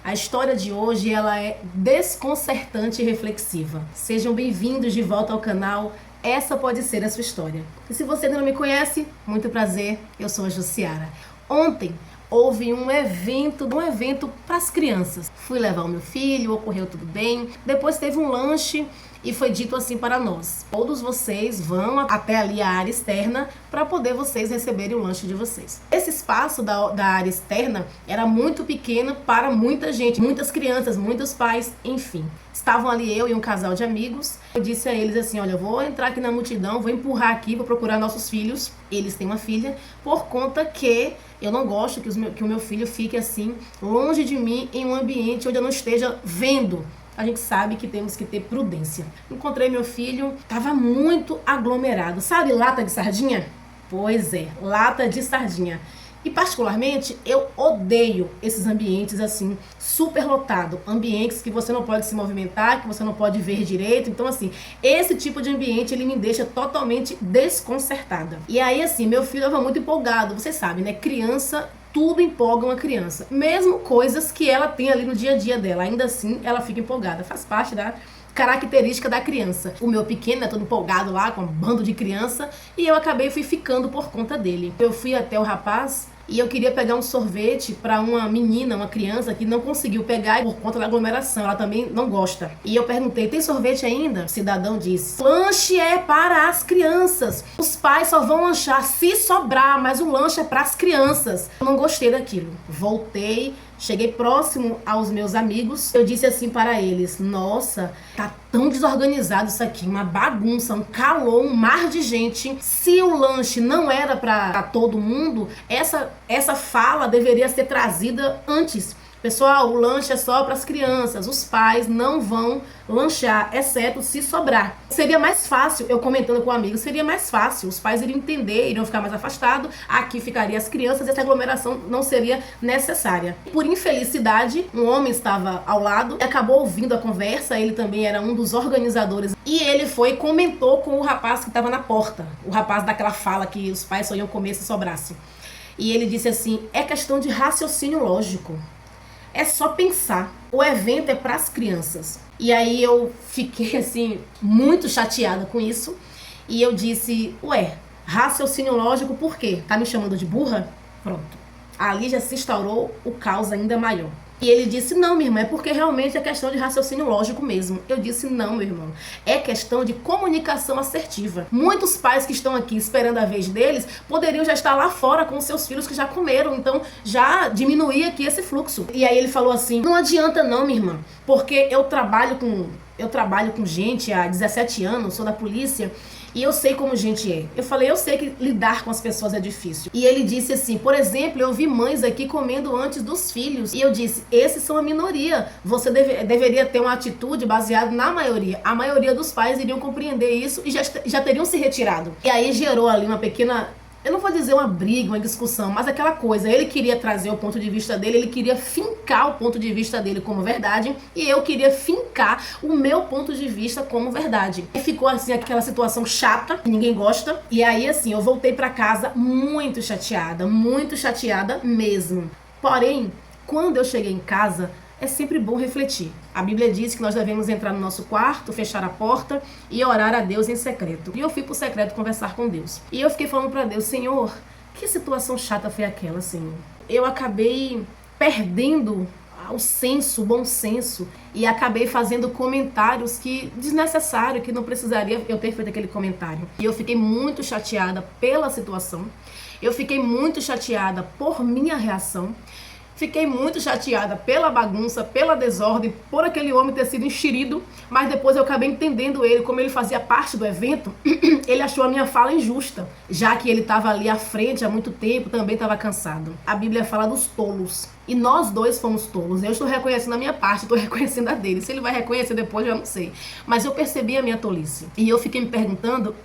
A história de hoje ela é desconcertante e reflexiva. Sejam bem-vindos de volta ao canal. Essa pode ser a sua história. E se você ainda não me conhece, muito prazer, eu sou a Jussiara. Ontem houve um evento para as crianças. Fui levar o meu filho, ocorreu tudo bem. Depois teve um lanche e foi dito assim para nós: todos vocês vão até ali a área externa para poder vocês receberem o lanche de vocês. Esse espaço da área externa era muito pequeno para muita gente, muitas crianças, muitos pais, enfim. Estavam ali eu e um casal de amigos. Eu disse a eles assim: olha, eu vou entrar aqui na multidão, vou empurrar aqui, vou procurar nossos filhos. Eles têm uma filha, por conta que eu não gosto que o meu filho fique assim, longe de mim, em um ambiente onde eu não esteja vendo. A gente sabe que temos que ter prudência. Encontrei meu filho, tava muito aglomerado. Sabe lata de sardinha? Pois é, lata de sardinha. E particularmente, eu odeio esses ambientes assim, super lotado. Ambientes que você não pode se movimentar, que você não pode ver direito. Então assim, esse tipo de ambiente, ele me deixa totalmente desconcertada. E aí assim, meu filho estava muito empolgado. Vocês sabem, né? Criança, tudo empolga uma criança. Mesmo coisas que ela tem ali no dia a dia dela. Ainda assim, ela fica empolgada. Faz parte da característica da criança. O meu pequeno é todo empolgado lá, com um bando de criança. E eu fui ficando por conta dele. Eu fui até o rapaz e eu queria pegar um sorvete para uma menina, uma criança que não conseguiu pegar por conta da aglomeração. Ela também não gosta. E eu perguntei: tem sorvete ainda? O cidadão disse: lanche é para as crianças. Os pais só vão lanchar se sobrar, mas o lanche é para as crianças. Eu não gostei daquilo. Voltei. Cheguei próximo aos meus amigos, eu disse assim para eles: nossa, tá tão desorganizado isso aqui, uma bagunça, um calor, um mar de gente. Se o lanche não era para todo mundo, essa fala deveria ser trazida antes. Pessoal, o lanche é só para as crianças, os pais não vão lanchar, exceto se sobrar. Seria mais fácil, eu comentando com amigos, seria mais fácil, os pais iriam entender, iriam ficar mais afastados, aqui ficariam as crianças e essa aglomeração não seria necessária. Por infelicidade, um homem estava ao lado e acabou ouvindo a conversa, ele também era um dos organizadores, e ele foi e comentou com o rapaz que estava na porta, o rapaz daquela fala que os pais só iam comer se sobrasse. E ele disse assim: é questão de raciocínio lógico. É só pensar. O evento é para as crianças. E aí eu fiquei assim, muito chateada com isso. E eu disse: ué, raciocínio lógico por quê? Tá me chamando de burra? Pronto. Ali já se instaurou o caos ainda maior. E ele disse: não, minha irmã, é porque realmente é questão de raciocínio lógico mesmo. Eu disse: não, meu irmão, é questão de comunicação assertiva. Muitos pais que estão aqui esperando a vez deles poderiam já estar lá fora com os seus filhos que já comeram, então já diminuía aqui esse fluxo. E aí ele falou assim: não adianta não, minha irmã, porque eu trabalho com gente há 17 anos, sou da polícia, e eu sei como gente é. Eu falei: eu sei que lidar com as pessoas é difícil. E ele disse assim: por exemplo, eu vi mães aqui comendo antes dos filhos. E eu disse: esses são a minoria. Você deveria ter uma atitude baseada na maioria. A maioria dos pais iriam compreender isso e já teriam se retirado. E aí gerou ali uma pequena... eu não vou dizer uma briga, uma discussão, mas aquela coisa, ele queria trazer o ponto de vista dele, ele queria fincar o ponto de vista dele como verdade, e eu queria fincar o meu ponto de vista como verdade. E ficou assim, aquela situação chata, que ninguém gosta, e aí assim, eu voltei pra casa muito chateada mesmo. Porém, quando eu cheguei em casa, é sempre bom refletir. A Bíblia diz que nós devemos entrar no nosso quarto, fechar a porta e orar a Deus em secreto. E eu fui pro secreto conversar com Deus. E eu fiquei falando para Deus: Senhor, que situação chata foi aquela, Senhor? Eu acabei perdendo o bom senso, e acabei fazendo comentários que desnecessário, que não precisaria eu ter feito aquele comentário. E eu fiquei muito chateada pela situação. Eu fiquei muito chateada por minha reação. Fiquei muito chateada pela bagunça, pela desordem, por aquele homem ter sido enxerido, mas depois eu acabei entendendo ele, como ele fazia parte do evento, ele achou a minha fala injusta, já que ele estava ali à frente há muito tempo, também estava cansado. A Bíblia fala dos tolos, e nós dois fomos tolos. Eu estou reconhecendo a minha parte, estou reconhecendo a dele. Se ele vai reconhecer depois, eu não sei. Mas eu percebi a minha tolice, e eu fiquei me perguntando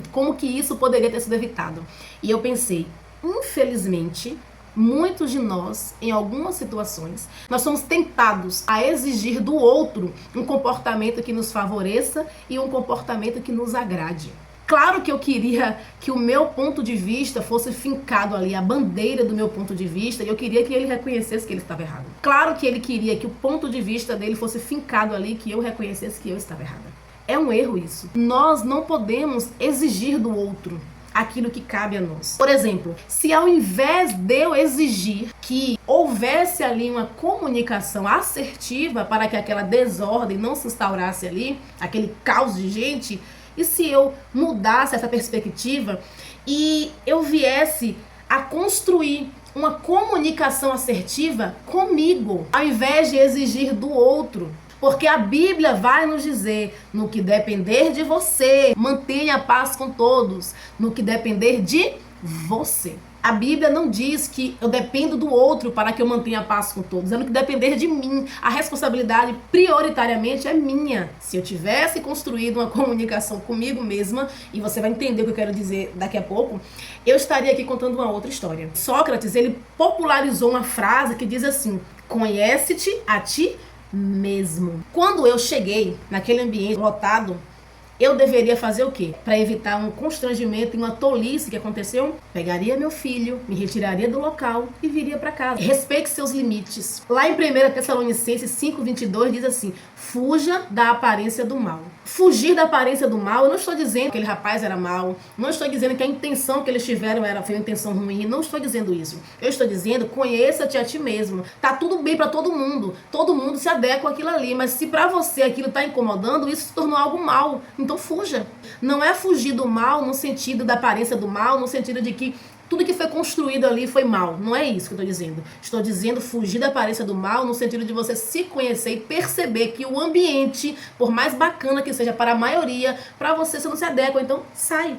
como que isso poderia ter sido evitado. E eu pensei: infelizmente, muitos de nós, em algumas situações, nós somos tentados a exigir do outro um comportamento que nos favoreça e um comportamento que nos agrade. Claro que eu queria que o meu ponto de vista fosse fincado ali, a bandeira do meu ponto de vista, e eu queria que ele reconhecesse que ele estava errado. Claro que ele queria que o ponto de vista dele fosse fincado ali, que eu reconhecesse que eu estava errada. É um erro isso. Nós não podemos exigir do outro aquilo que cabe a nós. Por exemplo, se ao invés de eu exigir que houvesse ali uma comunicação assertiva para que aquela desordem não se instaurasse ali, aquele caos de gente, e se eu mudasse essa perspectiva e eu viesse a construir uma comunicação assertiva comigo, ao invés de exigir do outro? Porque a Bíblia vai nos dizer, no que depender de você, mantenha a paz com todos, no que depender de você. A Bíblia não diz que eu dependo do outro para que eu mantenha a paz com todos, é no que depender de mim. A responsabilidade prioritariamente é minha. Se eu tivesse construído uma comunicação comigo mesma, e você vai entender o que eu quero dizer daqui a pouco, eu estaria aqui contando uma outra história. Sócrates, ele popularizou uma frase que diz assim: conhece-te a ti mesmo. Quando eu cheguei naquele ambiente lotado, eu deveria fazer o quê? Para evitar um constrangimento e uma tolice que aconteceu, pegaria meu filho, me retiraria do local e viria para casa. Respeite seus limites. Lá em 1 Tessalonicenses 5:22 diz assim: fuja da aparência do mal. Fugir da aparência do mal, eu não estou dizendo que aquele rapaz era mau, não estou dizendo que a intenção que eles tiveram foi uma intenção ruim, não estou dizendo isso. Eu estou dizendo, conheça-te a ti mesmo. Tá tudo bem para todo mundo se adequa àquilo ali, mas se para você aquilo está incomodando, isso se tornou algo mal, então fuja. Não é fugir do mal no sentido da aparência do mal, no sentido de que tudo que foi construído ali foi mal. Não é isso que eu estou dizendo. Estou dizendo fugir da aparência do mal no sentido de você se conhecer e perceber que o ambiente, por mais bacana que seja para a maioria, para você não se adequa, então sai.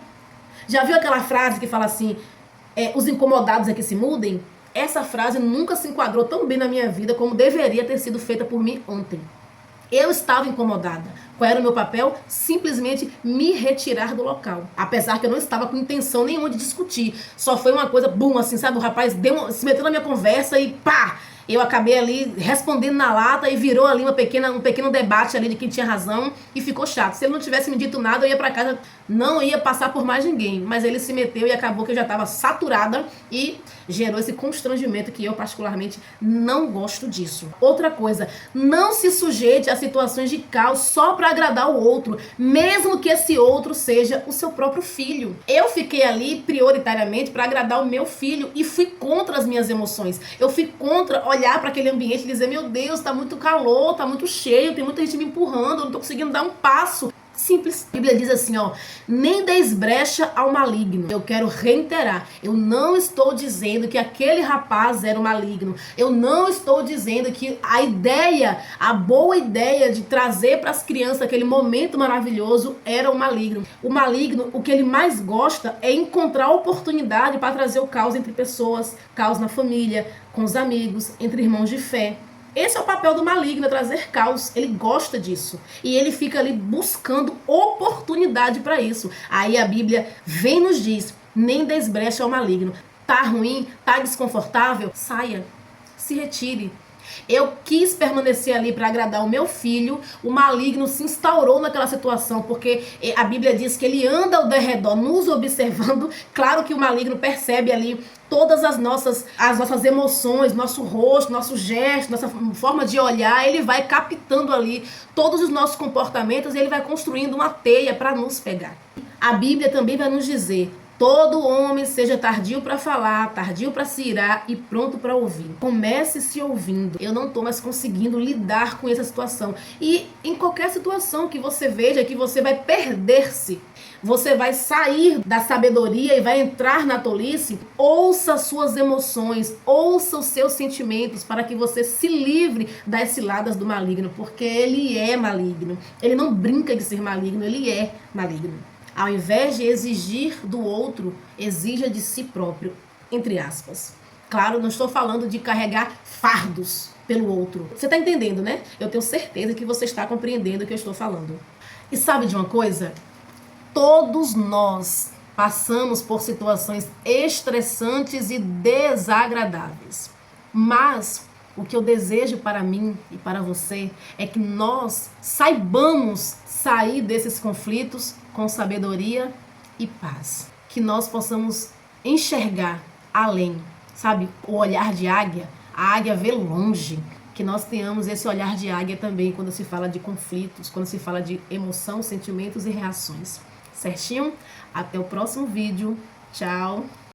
Já viu aquela frase que fala assim, os incomodados é que se mudem? Essa frase nunca se enquadrou tão bem na minha vida como deveria ter sido feita por mim ontem. Eu estava incomodada. Qual era o meu papel? Simplesmente me retirar do local. Apesar que eu não estava com intenção nenhuma de discutir. Só foi uma coisa, bum, assim, sabe? O rapaz se meteu na minha conversa e pá! Eu acabei ali respondendo na lata e virou ali um pequeno debate ali de quem tinha razão e ficou chato. Se ele não tivesse me dito nada, eu ia pra casa, não ia passar por mais ninguém. Mas ele se meteu e acabou que eu já estava saturada e gerou esse constrangimento que eu particularmente não gosto disso. Outra coisa, não se sujeite a situações de caos só para agradar o outro, mesmo que esse outro seja o seu próprio filho. Eu fiquei ali prioritariamente para agradar o meu filho e fui contra as minhas emoções. Eu fui contra olhar para aquele ambiente e dizer, meu Deus, tá muito calor, tá muito cheio, tem muita gente me empurrando, eu não tô conseguindo dar um passo. Simples. A Bíblia diz assim, nem deis brecha ao maligno. Eu quero reiterar, eu não estou dizendo que aquele rapaz era o maligno. Eu não estou dizendo que a boa ideia de trazer para as crianças aquele momento maravilhoso era o maligno. O maligno, o que ele mais gosta é encontrar oportunidade para trazer o caos entre pessoas, caos na família, com os amigos, entre irmãos de fé. Esse é o papel do maligno, é trazer caos. Ele gosta disso. E ele fica ali buscando oportunidade para isso. Aí a Bíblia vem e nos diz, nem desbrecha ao maligno. Tá ruim? Tá desconfortável? Saia. Se retire. Eu quis permanecer ali para agradar o meu filho, o maligno se instaurou naquela situação, porque a Bíblia diz que ele anda ao derredor nos observando. Claro que o maligno percebe ali todas as nossas emoções, nosso rosto, nosso gesto, nossa forma de olhar, ele vai captando ali todos os nossos comportamentos e ele vai construindo uma teia para nos pegar. A Bíblia também vai nos dizer, todo homem seja tardio para falar, tardio para se irar e pronto para ouvir. Comece se ouvindo. Eu não estou mais conseguindo lidar com essa situação. E em qualquer situação que você veja que você vai perder-se, você vai sair da sabedoria e vai entrar na tolice, ouça suas emoções, ouça os seus sentimentos para que você se livre das ciladas do maligno, porque ele é maligno. Ele não brinca de ser maligno, ele é maligno. Ao invés de exigir do outro, exija de si próprio, entre aspas. Claro, não estou falando de carregar fardos pelo outro. Você está entendendo, né? Eu tenho certeza que você está compreendendo o que eu estou falando. E sabe de uma coisa? Todos nós passamos por situações estressantes e desagradáveis. Mas o que eu desejo para mim e para você é que nós saibamos sair desses conflitos com sabedoria e paz. Que nós possamos enxergar além, sabe? O olhar de águia, a águia vê longe. Que nós tenhamos esse olhar de águia também quando se fala de conflitos, quando se fala de emoção, sentimentos e reações. Certinho? Até o próximo vídeo. Tchau!